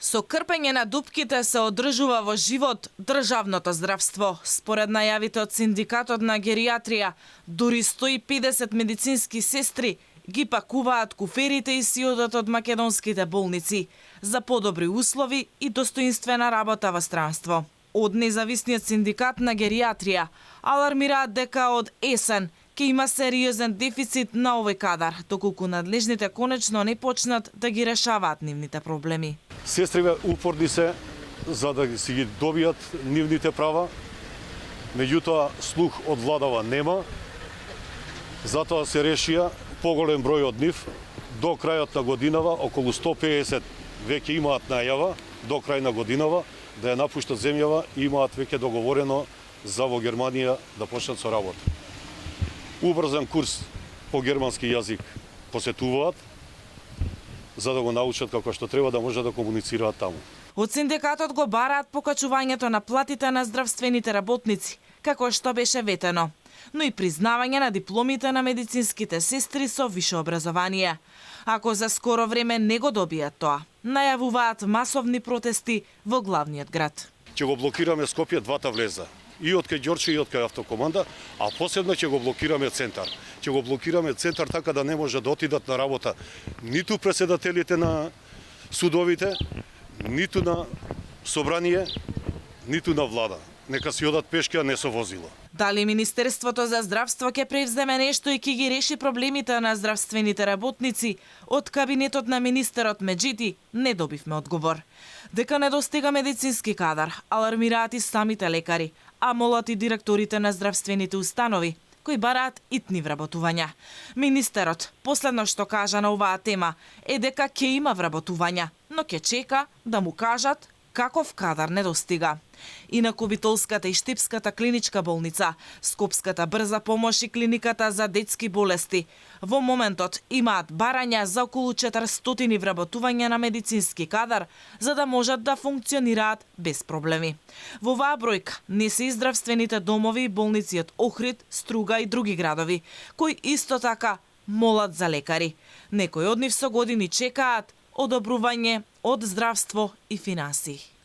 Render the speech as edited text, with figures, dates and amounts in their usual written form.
Со крпење на дупките се одржува во живот државното здравство. Според најавите од Синдикатот на геријатрија, дури 150 медицински сестри ги пакуваат куферите и си одат од македонските болници за подобри услови и достоинствена работа во странство. Од независниот синдикат на геријатрија алармираат дека од есен ќе има сериозен дефицит на овој кадар, доколку надлежните конечно не почнат да ги решаваат нивните проблеми. Сестриве упорни се за да си ги добијат нивните права, меѓутоа слух од владава нема, затоа се решија поголем број од нив до крајот на годинава, околу 150 веќе имаат најава до крај на годинава да ја напуштат земјава и имаат веќе договорено за во Германија да почнат со работа. Убрзан курс по германски јазик посетуваат, за да го научат како што треба да може да комуницираат таму. Од синдикатот го бараат покачувањето на платите на здравствените работници, како што беше ветено, но и признавање на дипломите на медицинските сестри со висше образование. Ако за скоро време не го добијат тоа, најавуваат масовни протести во главниот град. Ќе го блокираме Скопје двата влеза. И од кај Ѓорче и од кај автокоманда, а посебно ќе го блокираме центар. Ќе го блокираме центар така да не може да отидат на работа ниту претседателите на судовите, ниту на собрание, ниту на влада. Нека си одат пешки, а не со возило. Дали Министерството за здравство ќе превземе нешто и ќе ги реши проблемите на здравствените работници? Од кабинетот на министерот Меджити не добивме одговор. Дека недостига медицински кадар, алармираат и самите лекари, а молат и директорите на здравствените установи, кои бараат итни вработувања. Министерот, последно што кажа на оваа тема, е дека ќе има вработувања, но ќе чека да му кажат каков кадар недостига. Инаку Битолската и Штипската клиничка болница, Скопската брза помош и клиниката за детски болести во моментот имаат барања за околу 400 вработувања на медицински кадар, за да можат да функционираат без проблеми. Во оваа бројка не се и здравствените домови и болници од Охрид, Струга и други градови, кои исто така молат за лекари. Некои од нив со години чекаат одобрување од здравство и финансии.